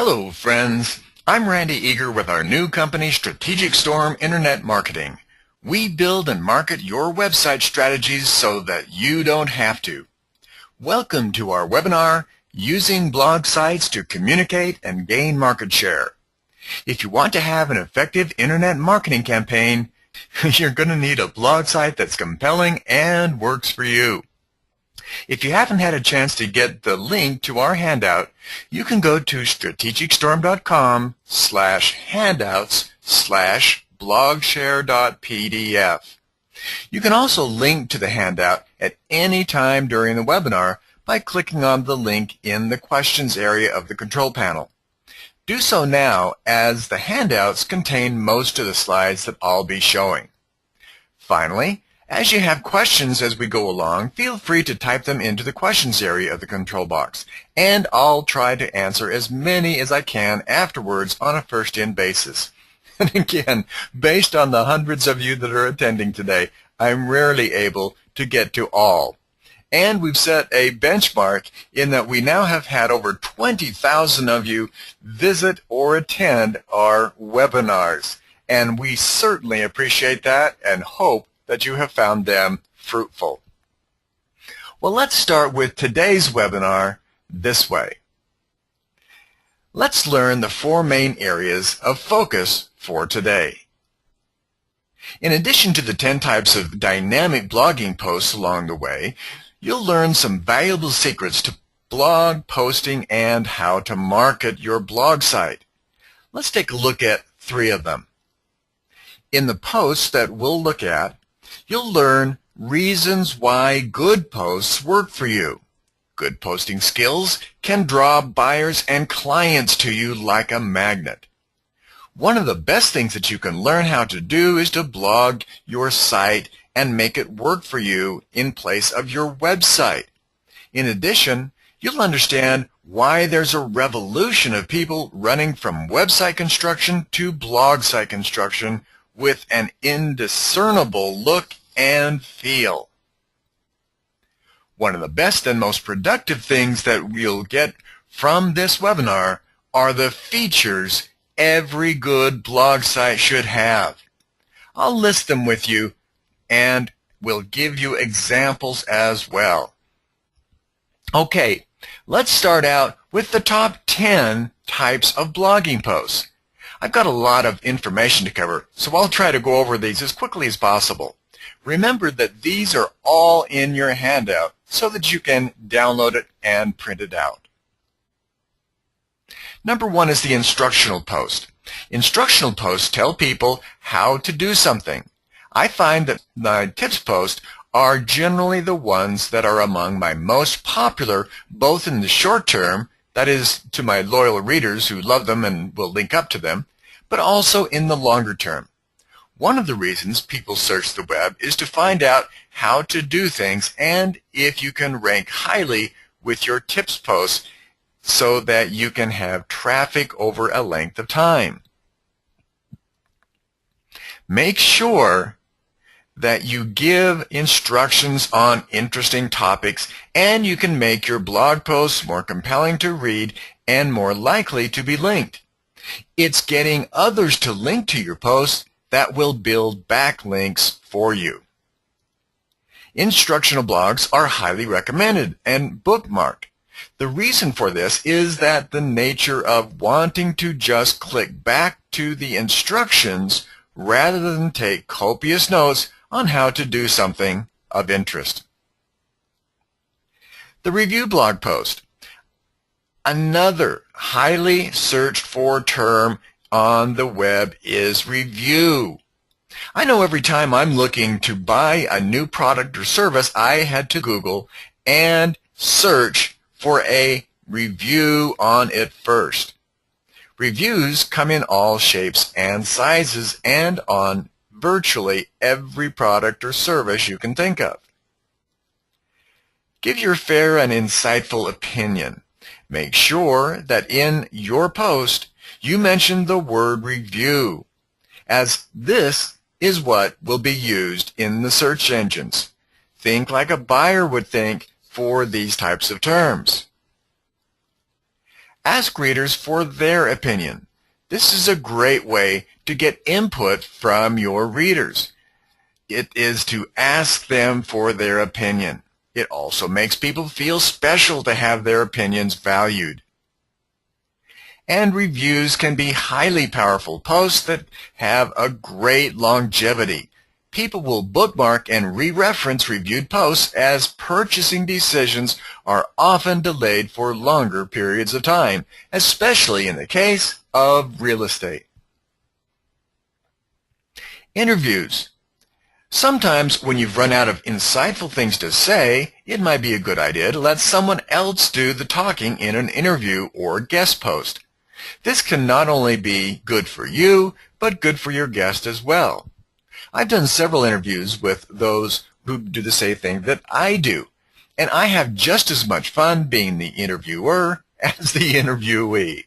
Hello, friends. I'm Randy Eager with our new company, Strategic Storm Internet Marketing. We build and market your website strategies so that you don't have to. Welcome to our webinar, Using Blog Sites to Communicate and Gain Market Share. If you want to have an effective internet marketing campaign, you're going to need a blog site that's compelling and works for you. If you haven't had a chance to get the link to our handout, you can go to strategicstorm.com/handouts/blogshare.pdf. You can also link to the handout at any time during the webinar by clicking on the link in the questions area of the control panel. Do so now, as the handouts contain most of the slides that I'll be showing. Finally, as you have questions as we go along, feel free to type them into the questions area of the control box, and I'll try to answer as many as I can afterwards on a first-in basis. And again, based on the hundreds of you that are attending today, I'm rarely able to get to all. And we've set a benchmark in that we now have had over 20,000 of you visit or attend our webinars. And we certainly appreciate that and hope that you have found them fruitful. Well, let's start with today's webinar this way. Let's learn the 4 main areas of focus for today. In addition to the 10 types of dynamic blogging posts along the way, you'll learn some valuable secrets to blog posting and how to market your blog site. Let's take a look at 3 of them. In the posts that we'll look at, you'll learn reasons why good posts work for you. Good posting skills can draw buyers and clients to you like a magnet. One of the best things that you can learn how to do is to blog your site and make it work for you in place of your website. In addition, you'll understand why there's a revolution of people running from website construction to blog site construction with an indiscernible look and feel. One of the best and most productive things that we'll get from this webinar are the features every good blog site should have. I'll list them with you and we'll give you examples as well. Okay, let's start out with the top 10 types of blogging posts. I've got a lot of information to cover, so I'll try to go over these as quickly as possible. Remember that these are all in your handout so that you can download it and print it out. Number 1 is the instructional post. Instructional posts tell people how to do something. I find that my tips posts are generally the ones that are among my most popular, both in the short term, that is, to my loyal readers who love them and will link up to them, but also in the longer term. One of the reasons people search the web is to find out how to do things and if you can rank highly with your tips posts so that you can have traffic over a length of time. Make sure that you give instructions on interesting topics, and you can make your blog posts more compelling to read and more likely to be linked. It's getting others to link to your posts that will build backlinks for you. Instructional blogs are highly recommended and bookmarked. The reason for this is that the nature of wanting to just click back to the instructions rather than take copious notes on how to do something of interest. The review blog post. Another highly searched for term on the web is review. I know every time I'm looking to buy a new product or service, I had to Google and search for a review on it first. Reviews come in all shapes and sizes and on virtually every product or service you can think of. Give your fair and insightful opinion. Make sure that in your post you mention the word review, as this is what will be used in the search engines. Think like a buyer would think for these types of terms. Ask readers for their opinion. This is a great way to get input from your readers. It is to ask them for their opinion. It also makes people feel special to have their opinions valued. And reviews can be highly powerful posts that have a great longevity. People will bookmark and re-reference reviewed posts as purchasing decisions are often delayed for longer periods of time, especially in the case of real estate. Interviews. Sometimes when you've run out of insightful things to say, it might be a good idea to let someone else do the talking in an interview or guest post. This can not only be good for you, but good for your guest as well. I've done several interviews with those who do the same thing that I do, and I have just as much fun being the interviewer as the interviewee.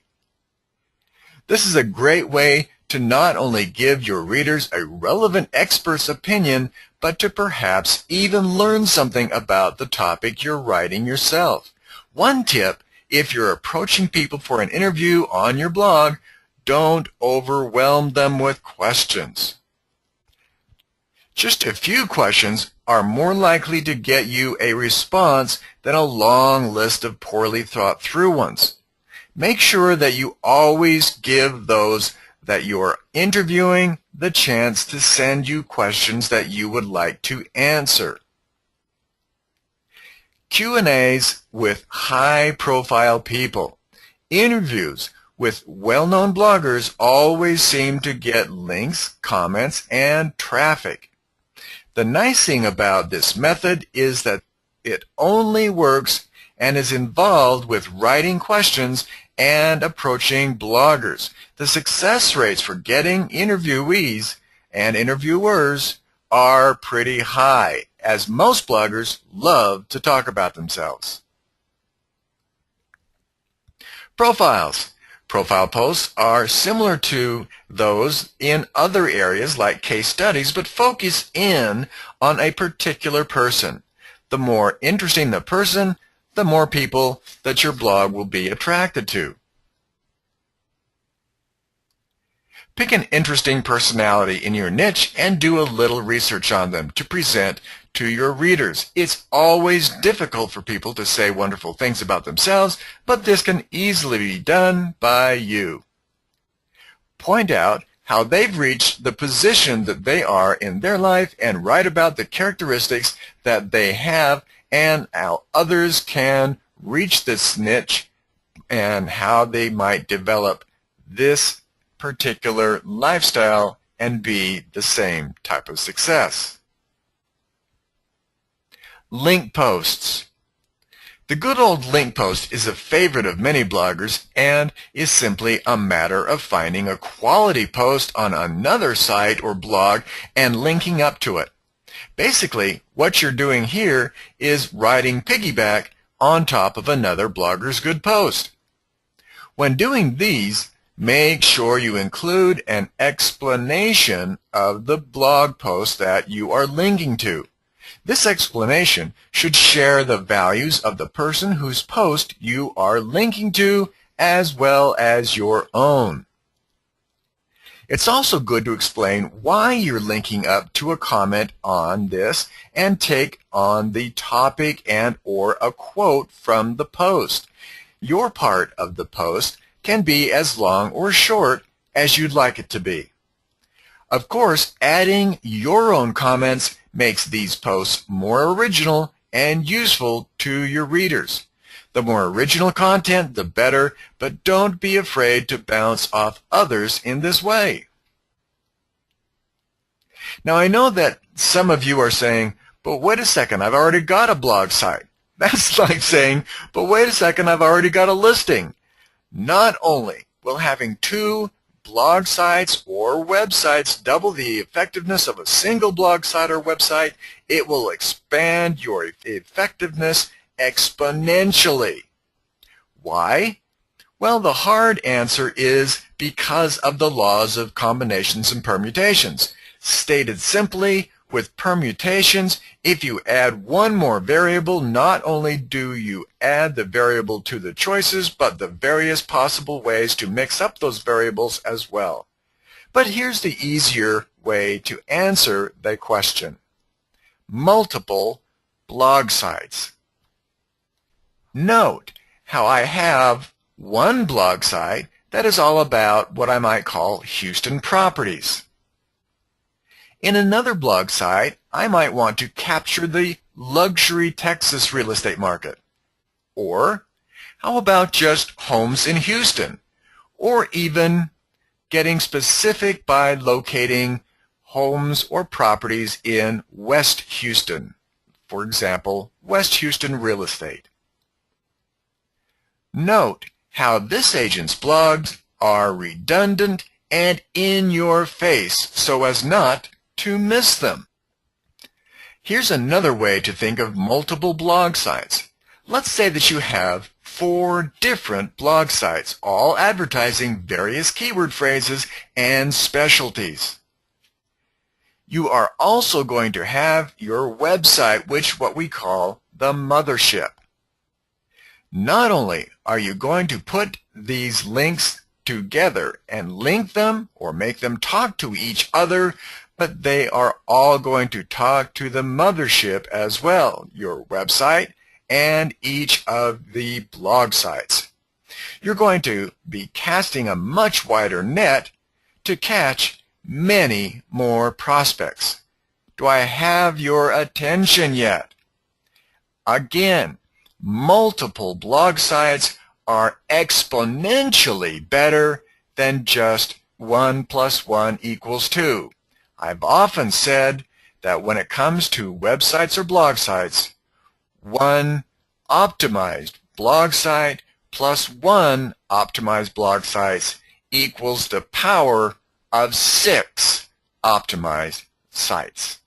This is a great way to not only give your readers a relevant expert's opinion, but to perhaps even learn something about the topic you're writing yourself. One tip, if you're approaching people for an interview on your blog, don't overwhelm them with questions. Just a few questions are more likely to get you a response than a long list of poorly thought through ones. Make sure that you always give those that you are interviewing the chance to send you questions that you would like to answer. Q&As with high-profile people. Interviews with well-known bloggers always seem to get links, comments, and traffic. The nice thing about this method is that it only works and is involved with writing questions and approaching bloggers. The success rates for getting interviewees and interviewers are pretty high, as most bloggers love to talk about themselves. Profiles. Profile posts are similar to those in other areas like case studies, but focus in on a particular person. The more interesting the person, the more people that your blog will be attracted to. Pick an interesting personality in your niche and do a little research on them to present to your readers. It's always difficult for people to say wonderful things about themselves, but this can easily be done by you. Point out how they've reached the position that they are in their life and write about the characteristics that they have and how others can reach this niche and how they might develop this particular lifestyle and be the same type of success. Link posts. The good old link post is a favorite of many bloggers and is simply a matter of finding a quality post on another site or blog and linking up to it. Basically, what you're doing here is riding piggyback on top of another blogger's good post. When doing these, make sure you include an explanation of the blog post that you are linking to. This explanation should share the values of the person whose post you are linking to as well as your own. It's also good to explain why you're linking up to a comment on this and take on the topic and or a quote from the post. Your part of the post can be as long or short as you'd like it to be. Of course, adding your own comments makes these posts more original and useful to your readers. The more original content, the better, but don't be afraid to bounce off others in this way. Now, I know that some of you are saying, but wait a second, I've already got a blog site. That's like saying, but wait a second, I've already got a listing. Not only will having two blog sites or websites double the effectiveness of a single blog site or website, it will expand your effectiveness exponentially. Why? Well, the hard answer is because of the laws of combinations and permutations. Stated simply, With permutations, if you add one more variable, not only do you add the variable to the choices, but the various possible ways to mix up those variables as well. But here's the easier way to answer the question. Multiple blog sites. Note how I have one blog site that is all about what I might call Houston properties. In another blog site, I might want to capture the luxury Texas real estate market. Or how about just homes in Houston? Or even getting specific by locating homes or properties in West Houston. For example, West Houston real estate. Note how this agent's blogs are redundant and in your face so as not to miss them. Here's another way to think of multiple blog sites. Let's say that you have 4 different blog sites, all advertising various keyword phrases and specialties. You are also going to have your website, which what we call the mothership. Not only are you going to put these links together and link them or make them talk to each other, but they are all going to talk to the mothership as well, your website and each of the blog sites. You're going to be casting a much wider net to catch many more prospects. Do I have your attention yet? Again, multiple blog sites are exponentially better than just 1 + 1 = 2. I've often said that when it comes to websites or blog sites, one optimized blog site plus one optimized blog sites equals the power of 6 optimized sites.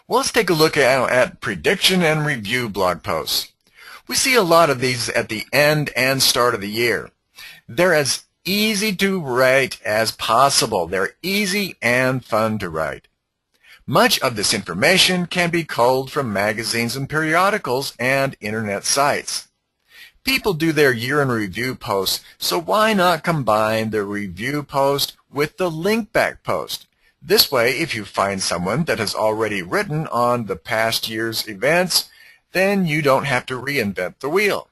Well, let's take a look at prediction and review blog posts. We see a lot of these at the end and start of the year. They're as easy to write as possible. They're easy and fun to write. Much of this information can be culled from magazines and periodicals and internet sites. People do their year in review posts, so why not combine the review post with the link back post? This way, if you find someone that has already written on the past year's events, then you don't have to reinvent the wheel.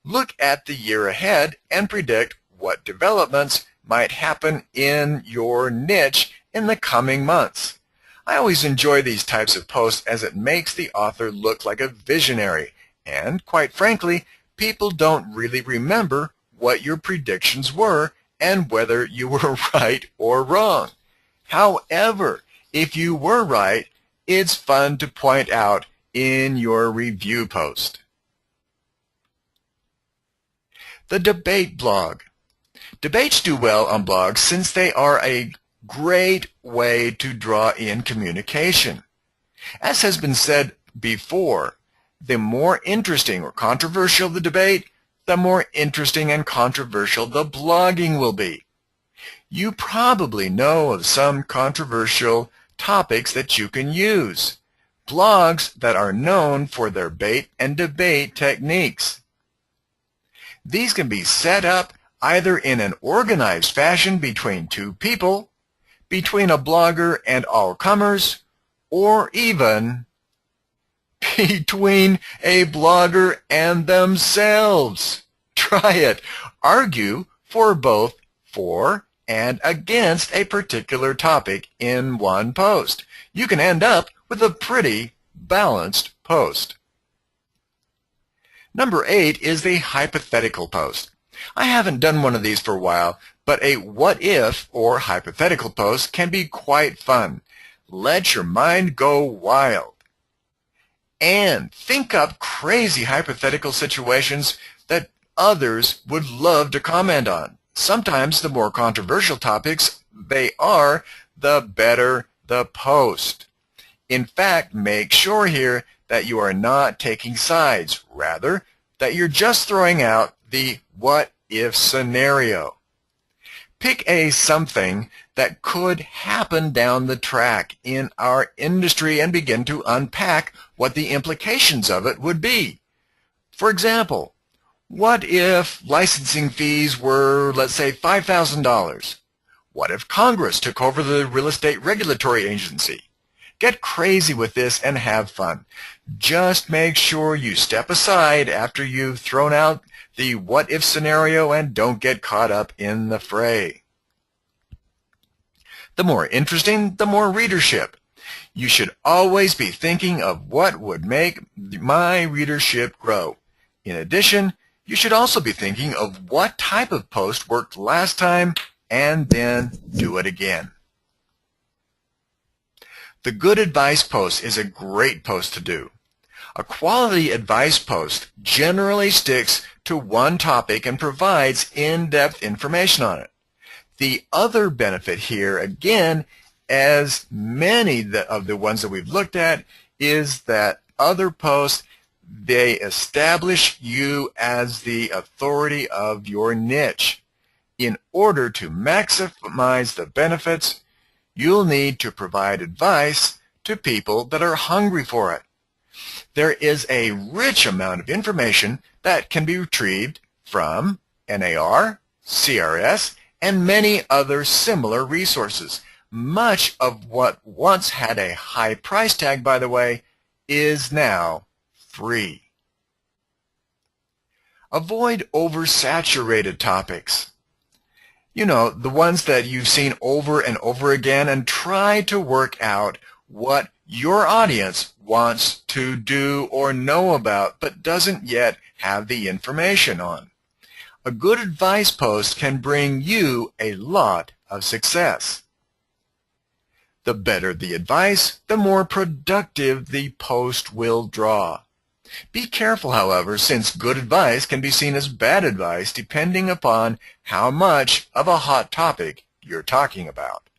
Look at the year ahead and predict what developments might happen in your niche in the coming months. I always enjoy these types of posts as it makes the author look like a visionary, and quite frankly, people don't really remember what your predictions were and whether you were right or wrong. However, if you were right, it's fun to point out in your review post. The debate blog. Debates do well on blogs since they are a great way to draw in communication. As has been said before, the more interesting or controversial the debate, the more interesting and controversial the blogging will be. You probably know of some controversial topics that you can use. Blogs that are known for their bait and debate techniques. These can be set up either in an organized fashion between 2 people, between a blogger and all comers, or even between a blogger and themselves. Try it. Argue for both for and against a particular topic in one post. You can end up with a pretty balanced post. Number 8 is the hypothetical post. I haven't done one of these for a while, but a what if or hypothetical post can be quite fun. Let your mind go wild. And think up crazy hypothetical situations that others would love to comment on. Sometimes the more controversial topics they are, the better the post. In fact, make sure here that you are not taking sides, rather that you're just throwing out the what-if scenario. Pick a something that could happen down the track in our industry and begin to unpack what the implications of it would be. For example, what if licensing fees were, let's say, $5,000? What if Congress took over the real estate regulatory agency? Get crazy with this and have fun. Just make sure you step aside after you've thrown out the what-if scenario and don't get caught up in the fray. The more interesting, the more readership. You should always be thinking of what would make my readership grow. In addition, you should also be thinking of what type of post worked last time and then do it again. The good advice post is a great post to do. A quality advice post generally sticks to one topic and provides in-depth information on it. The other benefit here, again, as many of the ones that we've looked at, is that other posts, they establish you as the authority of your niche. In order to maximize the benefits, you'll need to provide advice to people that are hungry for it. There is a rich amount of information that can be retrieved from NAR, CRS, and many other similar resources. Much of what once had a high price tag, by the way, is now free. Avoid oversaturated topics. You know, the ones that you've seen over and over again, and try to work out what your audience wants to do or know about but doesn't yet have the information on. A good advice post can bring you a lot of success. The better the advice, the more productive the post will draw. Be careful, however, since good advice can be seen as bad advice depending upon how much of a hot topic you're talking about.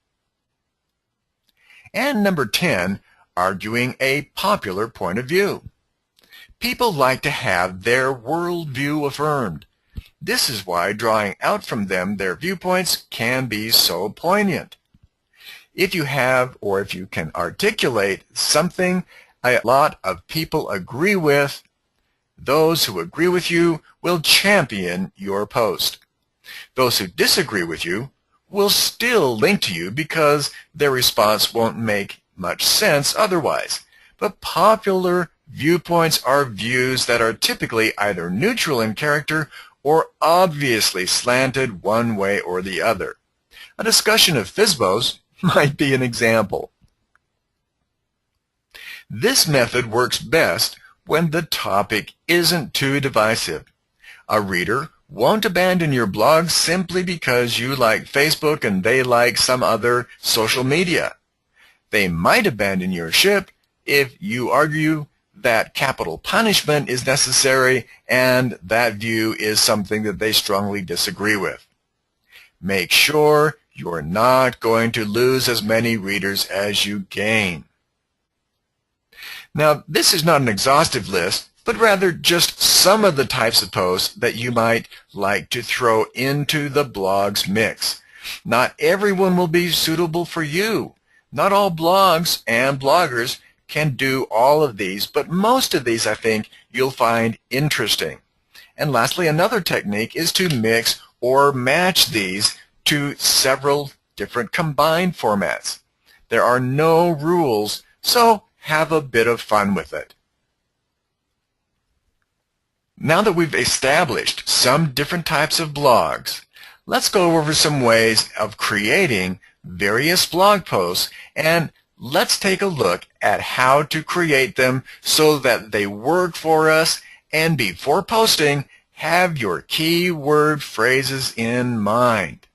And number 10, arguing a popular point of view. People like to have their worldview affirmed. This is why drawing out from them their viewpoints can be so poignant. If you have, or if you can articulate something a lot of people agree with, those who agree with you will champion your post. Those who disagree with you will still link to you because their response won't make much sense otherwise. But popular viewpoints are views that are typically either neutral in character or obviously slanted one way or the other. A discussion of FSBOs might be an example. This method works best when the topic isn't too divisive. A reader won't abandon your blog simply because you like Facebook and they like some other social media. They might abandon your ship if you argue that capital punishment is necessary and that view is something that they strongly disagree with. Make sure you're not going to lose as many readers as you gain. Now, this is not an exhaustive list, but rather just some of the types of posts that you might like to throw into the blog's mix. Not everyone will be suitable for you. Not all blogs and bloggers can do all of these, but most of these I think you'll find interesting. And lastly, another technique is to mix or match these to several different combined formats. There are no rules, so have a bit of fun with it. Now that we've established some different types of blogs, let's go over some ways of creating various blog posts, and let's take a look at how to create them so that they work for us, and before posting, have your keyword phrases in mind.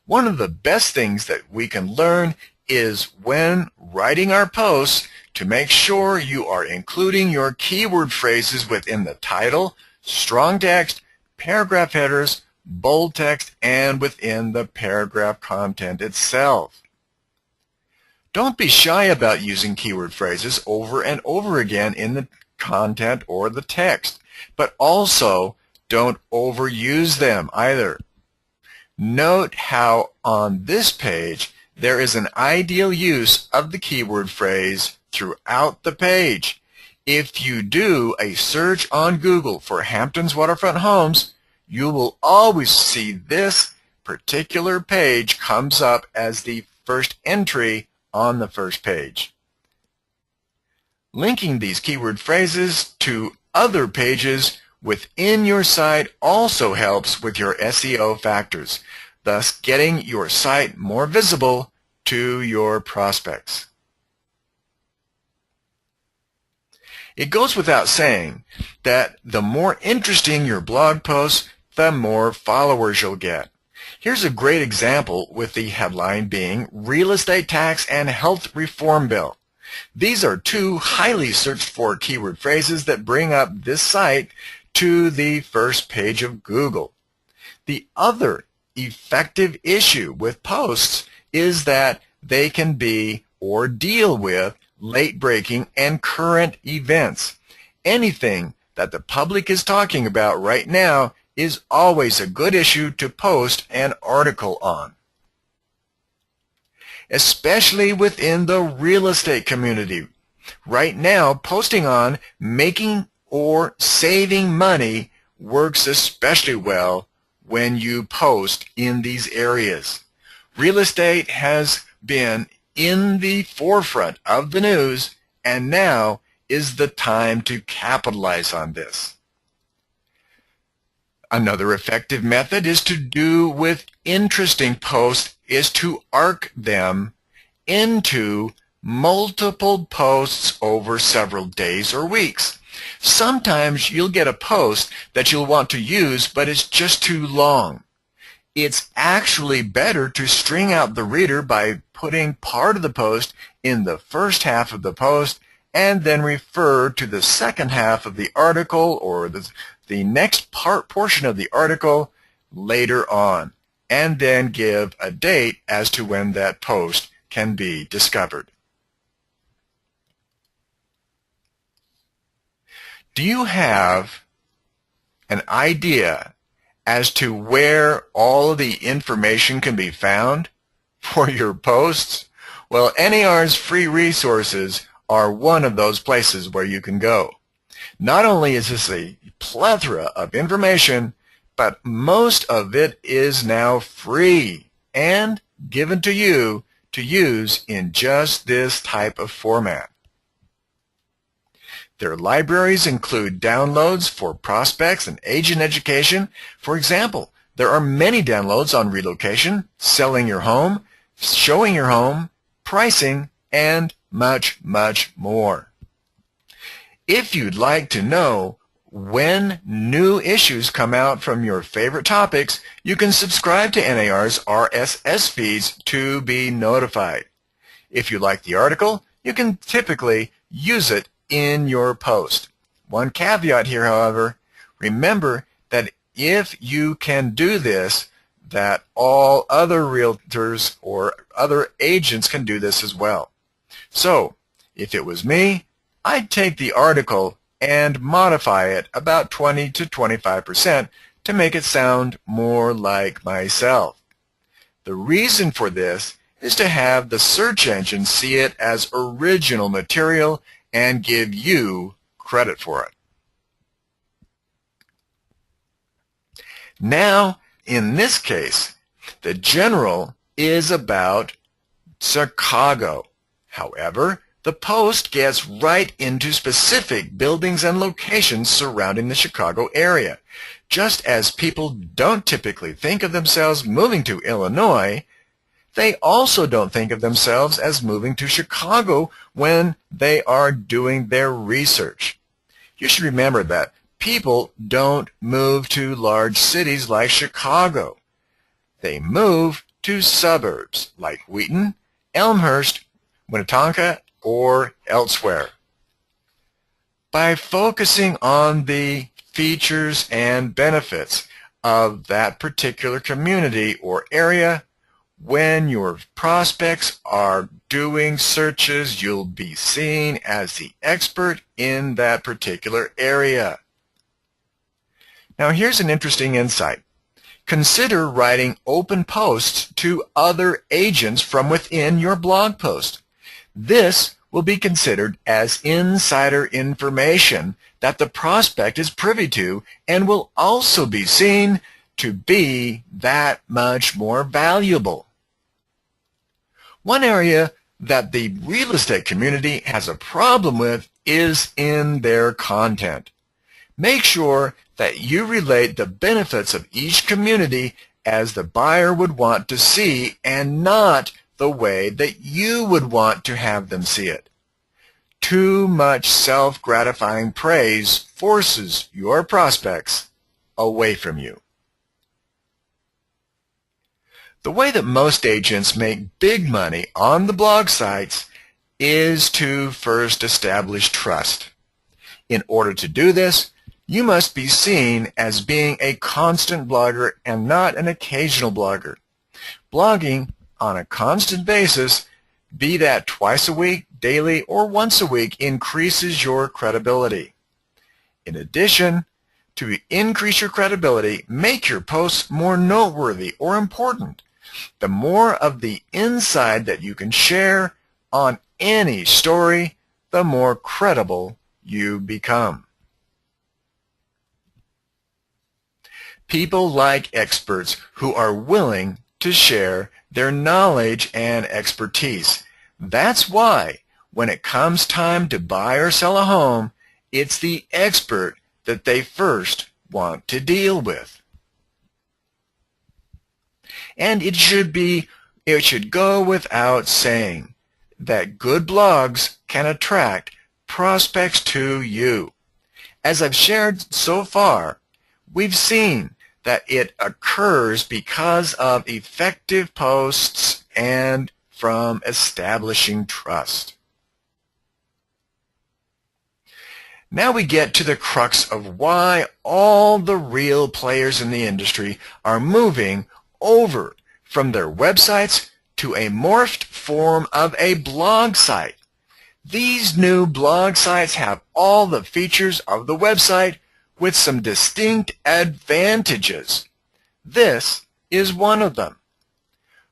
One of the best things that we can learn is when writing our posts to make sure you are including your keyword phrases within the title, strong text, paragraph headers, bold text, and within the paragraph content itself. Don't be shy about using keyword phrases over and over again in the content or the text, but also don't overuse them either. Note how on this page there is an ideal use of the keyword phrase throughout the page. If you do a search on Google for Hamptons Waterfront Homes, you will always see this particular page comes up as the first entry on the first page. Linking these keyword phrases to other pages within your site also helps with your SEO factors, thus getting your site more visible to your prospects. It goes without saying that the more interesting your blog posts, the more followers you'll get. Here's a great example with the headline being Real Estate Tax and Health Reform Bill. These are two highly searched for keyword phrases that bring up this site to the first page of Google. The other effective issue with posts is that they can be or deal with late-breaking and current events. Anything that the public is talking about right now is always a good issue to post an article on. Especially within the real estate community. Right now, posting on making or saving money works especially well when you post in these areas. Real estate has been in the forefront of the news, and now is the time to capitalize on this. Another effective method is to do with interesting posts is to arc them into multiple posts over several days or weeks. Sometimes you'll get a post that you'll want to use, but it's just too long. It's actually better to string out the reader by putting part of the post in the first half of the post and then refer to the second half of the article or the next portion of the article later on, and then give a date as to when that post can be discovered. Do you have an idea as to where all of the information can be found for your posts? Well, NAR's free resources are one of those places where you can go. Not only is this a plethora of information, but most of it is now free and given to you to use in just this type of format. Their libraries include downloads for prospects and agent education. For example, there are many downloads on relocation, selling your home, showing your home, pricing, and much, much more. If you'd like to know when new issues come out from your favorite topics, you can subscribe to NAR's RSS feeds to be notified. If you like the article, you can typically use it in your post. One caveat here, however, remember that if you can do this, that all other realtors or other agents can do this as well. So, if it was me, I'd take the article and modify it about 20 to 25% to make it sound more like myself. The reason for this is to have the search engine see it as original material and give you credit for it. Now, in this case, the general is about Chicago. However, the post gets right into specific buildings and locations surrounding the Chicago area. Just as people don't typically think of themselves moving to Illinois, they also don't think of themselves as moving to Chicago when they are doing their research. You should remember that people don't move to large cities like Chicago. They move to suburbs like Wheaton, Elmhurst, Minnetonka, or elsewhere. By focusing on the features and benefits of that particular community or area, when your prospects are doing searches, you'll be seen as the expert in that particular area. Now, here's an interesting insight. Consider writing open posts to other agents from within your blog post. This will be considered as insider information that the prospect is privy to and will also be seen to be that much more valuable. One area that the real estate community has a problem with is in their content. Make sure that you relate the benefits of each community as the buyer would want to see and not the way that you would want to have them see it. Too much self-gratifying praise forces your prospects away from you. The way that most agents make big money on the blog sites is to first establish trust. In order to do this, you must be seen as being a constant blogger and not an occasional blogger. Blogging on a constant basis, be that twice a week, daily, or once a week, increases your credibility. In addition, to increase your credibility, make your posts more noteworthy or important. The more of the inside that you can share on any story, the more credible you become. People like experts who are willing to share their knowledge and expertise. That's why when it comes time to buy or sell a home, it's the expert that they first want to deal with. And it should go without saying that good blogs can attract prospects to you. As I've shared so far, we've seen that it occurs because of effective posts and from establishing trust. Now we get to the crux of why all the real players in the industry are moving over from their websites to a morphed form of a blog site. These new blog sites have all the features of the website with some distinct advantages. This is one of them.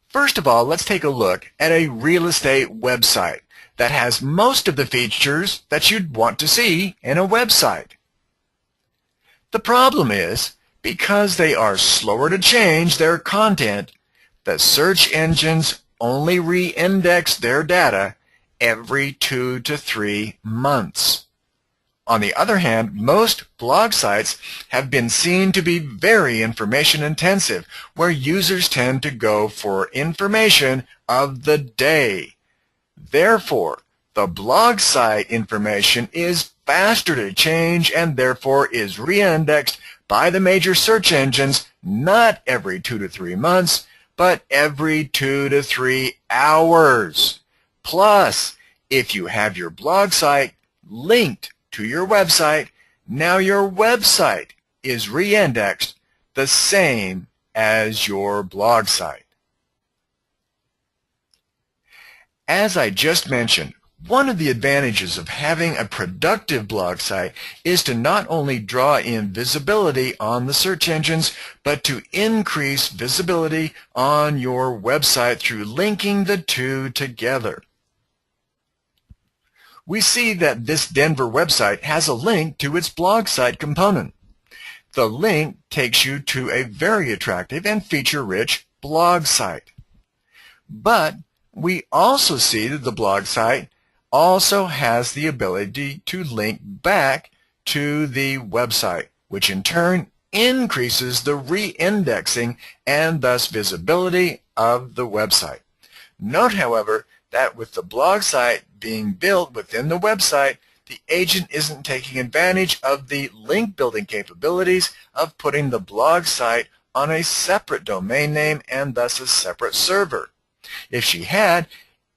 First of all, let's take a look at a real estate website that has most of the features that you'd want to see in a website. The problem is, because they are slower to change their content, the search engines only re-index their data every 2 to 3 months. On the other hand, most blog sites have been seen to be very information intensive, where users tend to go for information of the day. Therefore, the blog site information is faster to change and therefore is re-indexed by the major search engines not every 2 to 3 months, but every 2 to 3 hours. Plus, if you have your blog site linked to your website, now your website is re-indexed the same as your blog site. As I just mentioned, one of the advantages of having a productive blog site is to not only draw in visibility on the search engines, but to increase visibility on your website through linking the two together. We see that this Denver website has a link to its blog site component. The link takes you to a very attractive and feature-rich blog site. But we also see that the blog site also has the ability to link back to the website, which in turn increases the re-indexing and thus visibility of the website. Note, however, that with the blog site being built within the website, the agent isn't taking advantage of the link building capabilities of putting the blog site on a separate domain name and thus a separate server. If she had,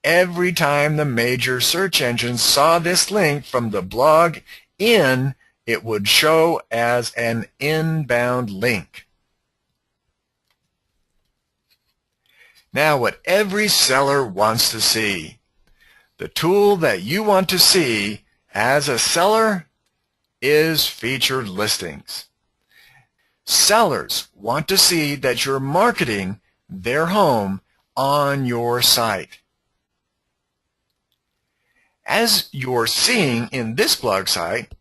every time the major search engines saw this link from the blog in, it would show as an inbound link. Now, what every seller wants to see, the tool that you want to see as a seller is featured listings. Sellers want to see that you're marketing their home on your site. As you're seeing in this blog site,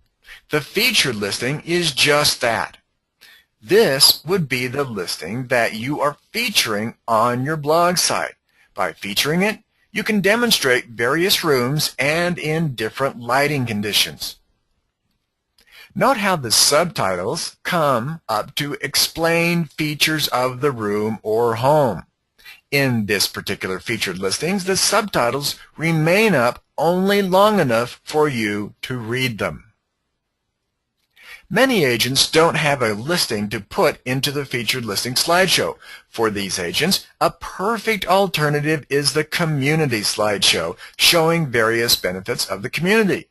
the featured listing is just that. This would be the listing that you are featuring on your blog site. By featuring it, you can demonstrate various rooms and in different lighting conditions. Note how the subtitles come up to explain features of the room or home. In this particular featured listings, the subtitles remain up only long enough for you to read them. Many agents don't have a listing to put into the featured listing slideshow. For these agents, a perfect alternative is the community slideshow, showing various benefits of the community.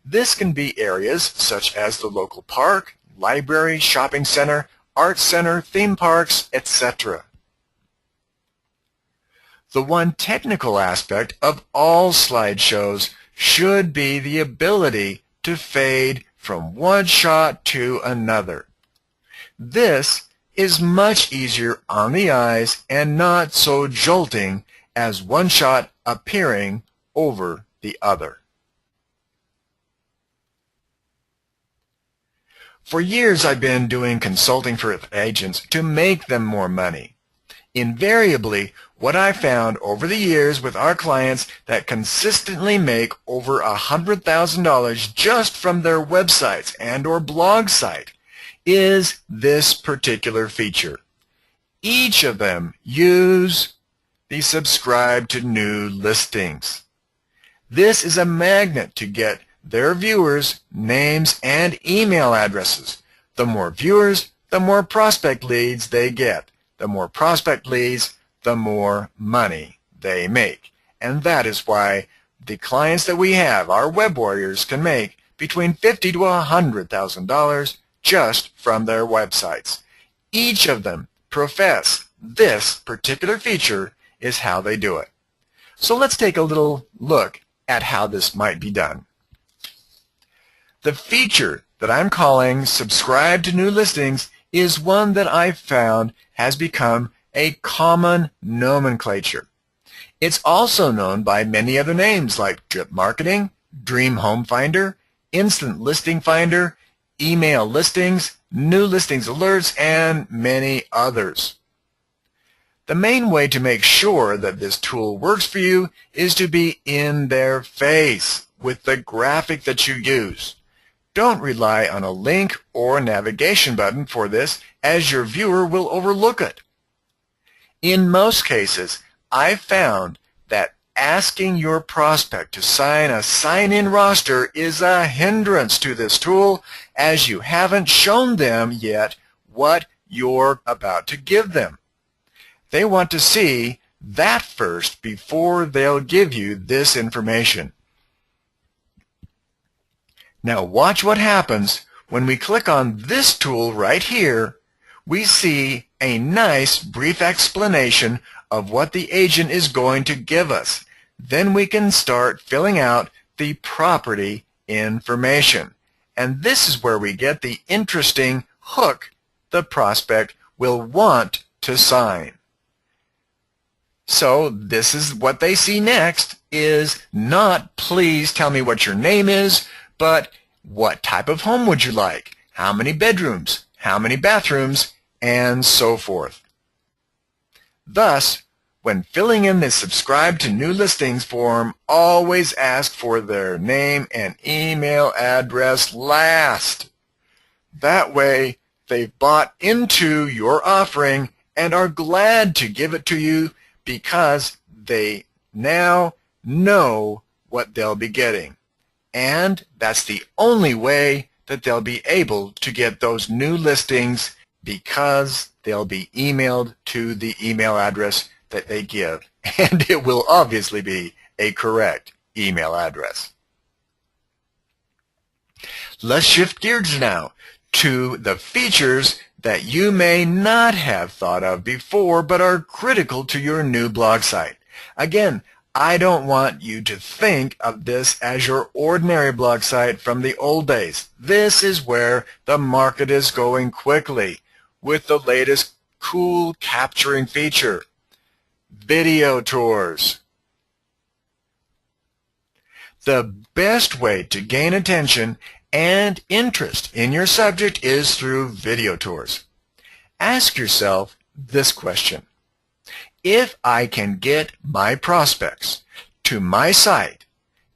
This can be areas such as the local park, library, shopping center, art center, theme parks, etc. The one technical aspect of all slideshows should be the ability to fade from one shot to another. This is much easier on the eyes and not so jolting as one shot appearing over the other. For years I've been doing consulting for agents to make them more money. Invariably, what I found over the years with our clients that consistently make over $100,000 just from their websites and or blog site is this particular feature. Each of them use the subscribe to new listings. This is a magnet to get their viewers' names and email addresses. The more viewers, the more prospect leads they get. The more prospect leads, the more money they make. And that is why the clients that we have, our web warriors, can make between $50,000 to $100,000 just from their websites. Each of them profess this particular feature is how they do it. So let's take a little look at how this might be done. The feature that I'm calling Subscribe to New Listings is one that I've found has become a common nomenclature. It's also known by many other names like Drip Marketing, Dream Home Finder, Instant Listing Finder, Email Listings, New Listings Alerts, and many others. The main way to make sure that this tool works for you is to be in their face with the graphic that you use. Don't rely on a link or navigation button for this, as your viewer will overlook it. In most cases, I've found that asking your prospect to sign a sign-in roster is a hindrance to this tool, as you haven't shown them yet what you're about to give them. They want to see that first before they'll give you this information. Now watch what happens when we click on this tool right here. We see a nice brief explanation of what the agent is going to give us. Then we can start filling out the property information. And this is where we get the interesting hook the prospect will want to sign. So this is what they see next, is not please tell me what your name is, but what type of home would you like? How many bedrooms? How many bathrooms? And so forth. Thus, when filling in the Subscribe to New Listings form, always ask for their name and email address last. That way, they've bought into your offering and are glad to give it to you because they now know what they'll be getting. And that's the only way that they'll be able to get those new listings, because they'll be emailed to the email address that they give. And it will obviously be a correct email address. Let's shift gears now to the features that you may not have thought of before but are critical to your new blog site. Again, I don't want you to think of this as your ordinary blog site from the old days. This is where the market is going quickly. with the latest cool capturing feature, video tours. The best way to gain attention and interest in your subject is through video tours. Ask yourself this question: if I can get my prospects to my site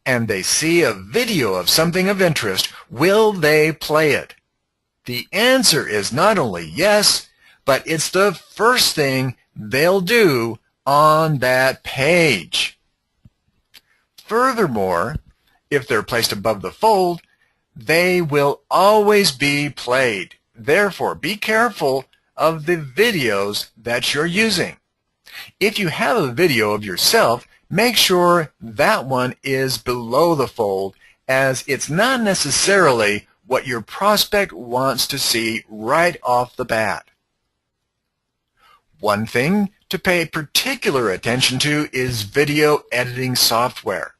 and they see a video of something of interest, will they play it? The answer is not only yes, but it's the first thing they'll do on that page. Furthermore, if they're placed above the fold, they will always be played. Therefore, be careful of the videos that you're using. If you have a video of yourself, make sure that one is below the fold, as it's not necessarily what your prospect wants to see right off the bat. One thing to pay particular attention to is video editing software.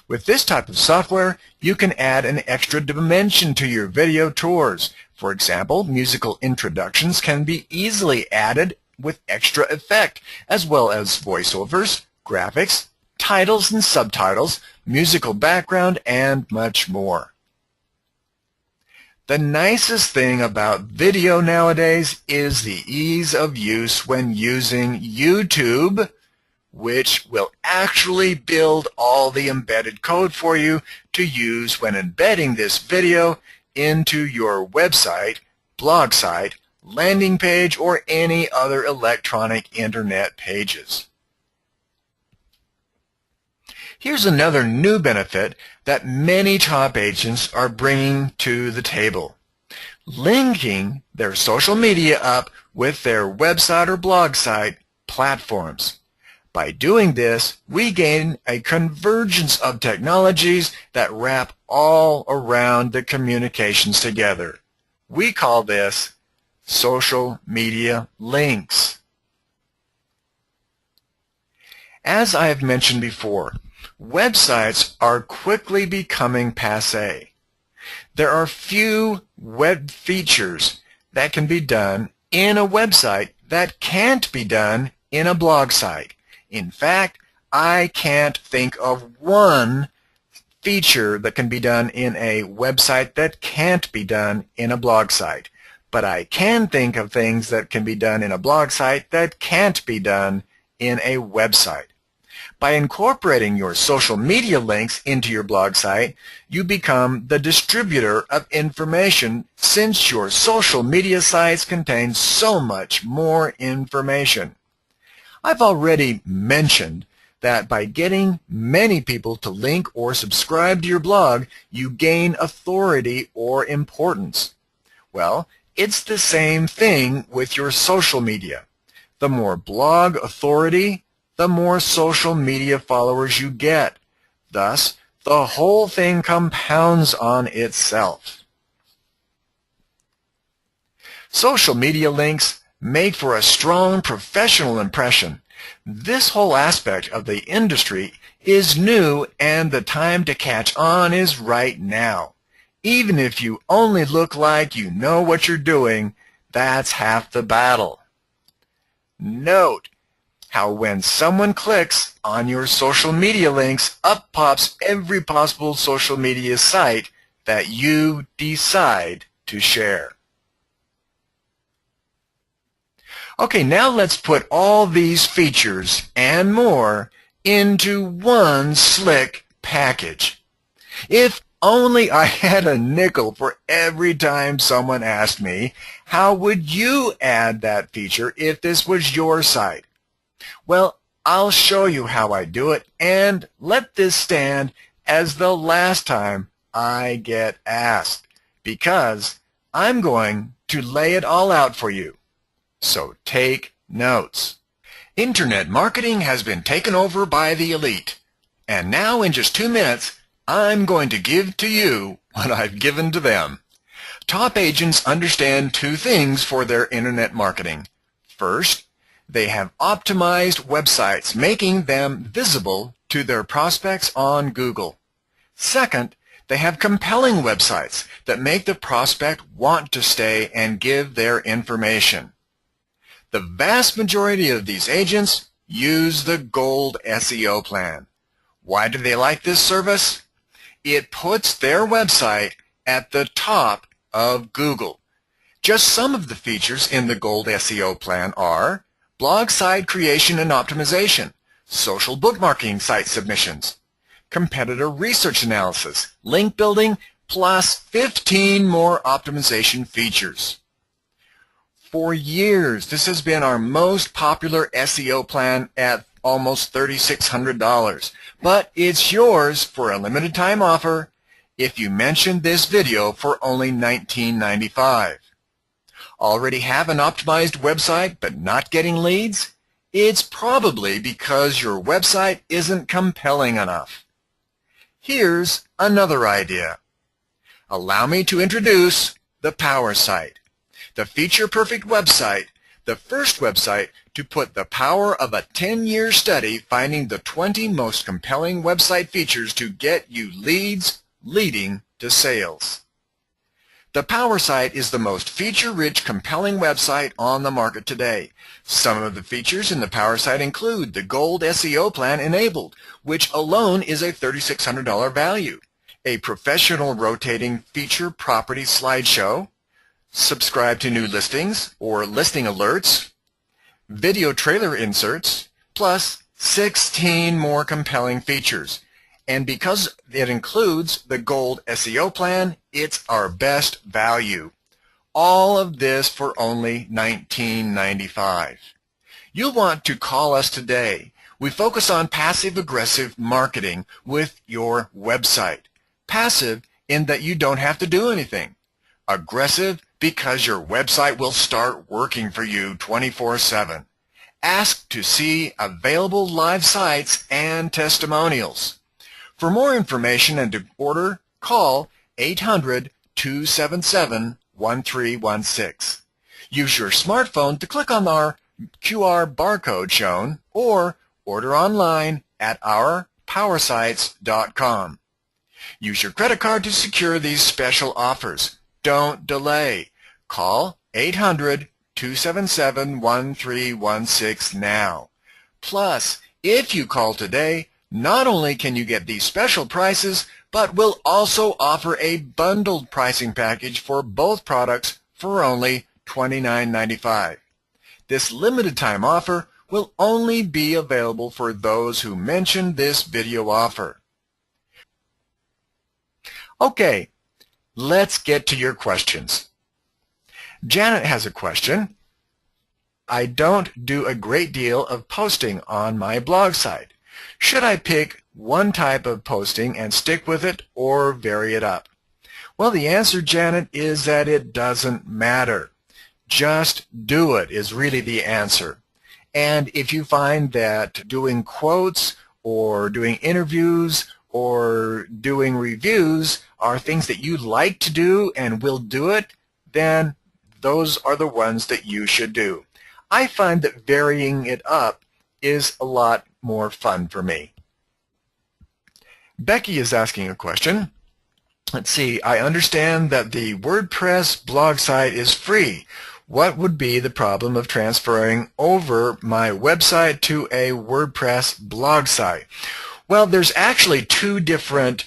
With this type of software, you can add an extra dimension to your video tours. For example, musical introductions can be easily added with extra effect, as well as voiceovers, graphics, titles and subtitles, musical background, and much more. The nicest thing about video nowadays is the ease of use when using YouTube, which will actually build all the embedded code for you to use when embedding this video into your website, blog site, landing page, or any other electronic internet pages. Here's another new benefit that many top agents are bringing to the table: linking their social media up with their website or blog site platforms. By doing this, we gain a convergence of technologies that wrap all around the communications together. We call this social media links. As I have mentioned before, websites are quickly becoming passé. There are few web features that can be done in a website that can't be done in a blog site. In fact, I can't think of one feature that can be done in a website that can't be done in a blog site. But I can think of things that can be done in a blog site that can't be done in a website. By incorporating your social media links into your blog site, you become the distributor of information, since your social media sites contain so much more information. I've already mentioned that by getting many people to link or subscribe to your blog, you gain authority or importance. Well, it's the same thing with your social media. The more blog authority, the more social media followers you get. Thus, the whole thing compounds on itself. Social media links make for a strong professional impression. This whole aspect of the industry is new, and the time to catch on is right now. Even if you only look like you know what you're doing, that's half the battle. Note how when someone clicks on your social media links, up pops every possible social media site that you decide to share. Okay, now let's put all these features and more into one slick package. If only I had a nickel for every time someone asked me, how would you add that feature if this was your site? Well, I'll show you how I do it, and let this stand as the last time I get asked, because I'm going to lay it all out for you. So take notes. Internet marketing has been taken over by the elite, and now in just 2 minutes, I'm going to give to you what I've given to them. Top agents understand 2 things for their internet marketing. First, they have optimized websites, making them visible to their prospects on Google. Second, They have compelling websites that make the prospect want to stay and give their information. The vast majority of these agents use the Gold SEO plan. Why do they like this service? It puts their website at the top of Google. Just some of the features in the Gold SEO plan are blog site creation and optimization, social bookmarking site submissions, competitor research analysis, link building, plus 15 more optimization features. For years, this has been our most popular SEO plan at almost $3,600, but it's yours for a limited time offer if you mention this video for only $19.95. Already have an optimized website but not getting leads? It's probably because your website isn't compelling enough. Here's another idea. Allow me to introduce the Power Site, the feature-perfect website, the first website to put the power of a 10-year study finding the 20 most compelling website features to get you leads leading to sales. The Power Site is the most feature-rich, compelling website on the market today. Some of the features in the Power Site include the Gold SEO plan enabled, which alone is a $3,600 value, a professional rotating feature property slideshow, subscribe to new listings or listing alerts, video trailer inserts, plus 16 more compelling features. And because it includes the Gold SEO plan, it's our best value. All of this for only $19.95. You'll want to call us today. We focus on passive-aggressive marketing with your website. Passive in that you don't have to do anything. Aggressive because your website will start working for you 24/7. Ask to see available live sites and testimonials. For more information and to order, call 800-277-1316. Use your smartphone to click on our QR barcode shown or order online at ourpowersites.com. Use your credit card to secure these special offers. Don't delay. Call 800-277-1316 now. Plus, if you call today, not only can you get these special prices, but we'll also offer a bundled pricing package for both products for only $29.95. This limited time offer will only be available for those who mention this video offer. Okay, let's get to your questions. Janet has a question. I don't do a great deal of posting on my blog site. Should I pick one type of posting and stick with it or vary it up? Well, the answer, Janet, is that it doesn't matter. Just do it is really the answer. And if you find that doing quotes or doing interviews or doing reviews are things that you like to do and will do it, then those are the ones that you should do. I find that varying it up is a lot more fun for me. Becky is asking a question. Let's see, I understand that the WordPress blog site is free. What would be the problem of transferring over my website to a WordPress blog site? Well, there's actually two different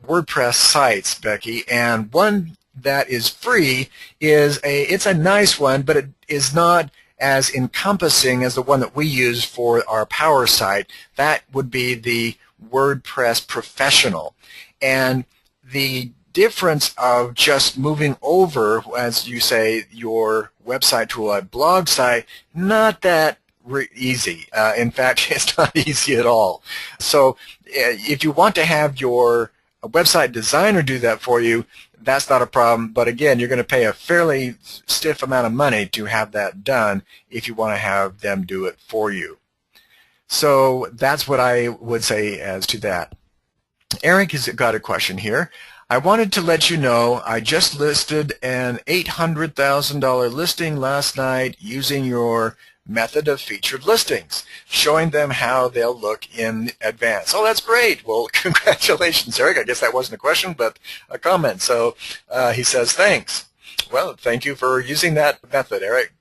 WordPress sites, Becky, and one that is free it's a nice one, but it is not as encompassing as the one that we use for our Power Site. That would be the WordPress Professional. And the difference of just moving over, as you say, your website to a blog site, not that easy. In fact, it's not easy at all. So if you want to have your website designer do that for you, that's not a problem. But again, you're going to pay a fairly stiff amount of money to have that done if you want to have them do it for you. So that's what I would say as to that. Eric has got a question here. I wanted to let you know I just listed an $800,000 listing last night using your method of featured listings, showing them how they'll look in advance. Oh, that's great. Well, congratulations, Eric. I guess that wasn't a question, but a comment. So he says, thanks. Well, thank you for using that method, Eric.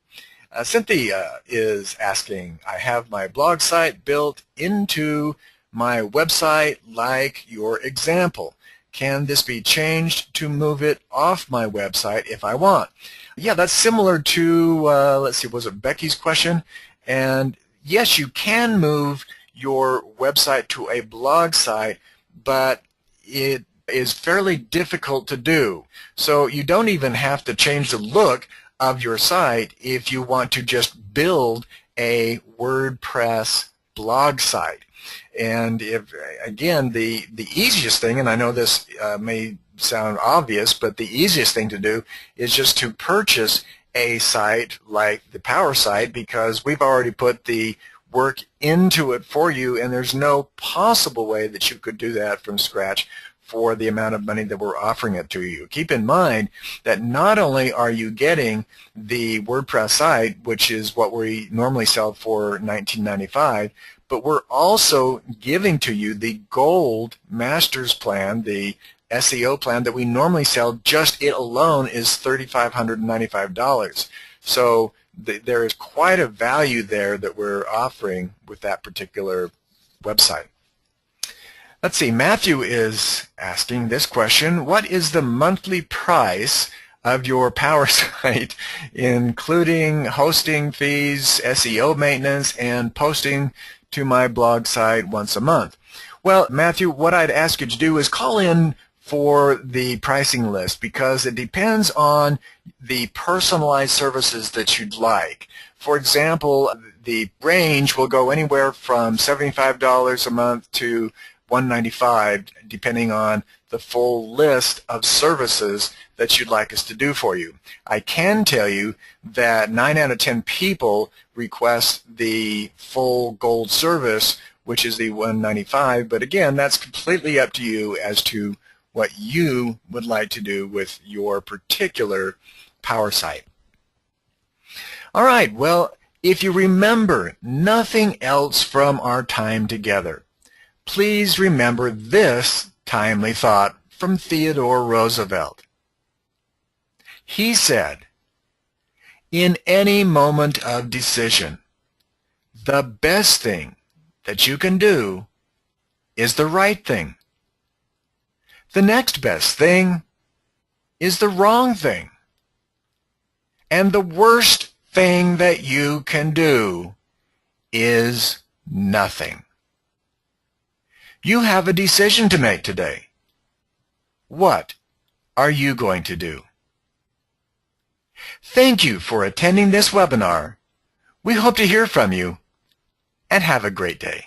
Cynthia is asking, I have my blog site built into my website like your example. Can this be changed to move it off my website if I want? Yeah, that's similar to, let's see, was it Becky's question? And yes, you can move your website to a blog site, but it is fairly difficult to do. So you don't even have to change the look of your site if you want to just build a WordPress blog site. And if, again, the easiest thing, and I know this may sound obvious, but the easiest thing to do is just to purchase a site like the Power Site, because we've already put the work into it for you, and there's no possible way that you could do that from scratch for the amount of money that we're offering it to you. Keep in mind that not only are you getting the WordPress site, which is what we normally sell for $19.95, but we're also giving to you the Gold Masters plan, the SEO plan that we normally sell. Just it alone is $3,595. So there is quite a value there that we're offering with that particular website. Let's see, Matthew is asking this question: what is the monthly price of your Power Site, including hosting fees, SEO maintenance, and posting to my blog site once a month? Well, Matthew, what I'd ask you to do is call in for the pricing list, because it depends on the personalized services that you'd like. For example, the range will go anywhere from $75 a month to $195, depending on the full list of services that you'd like us to do for you. I can tell you that 9 out of 10 people request the full Gold service, which is the $195, but again, that's completely up to you as to what you would like to do with your particular Power Site. All right, well, if you remember nothing else from our time together, please remember this timely thought from Theodore Roosevelt. He said, "In any moment of decision, the best thing that you can do is the right thing. The next best thing is the wrong thing. And the worst thing that you can do is nothing." You have a decision to make today. What are you going to do? Thank you for attending this webinar. We hope to hear from you, and have a great day.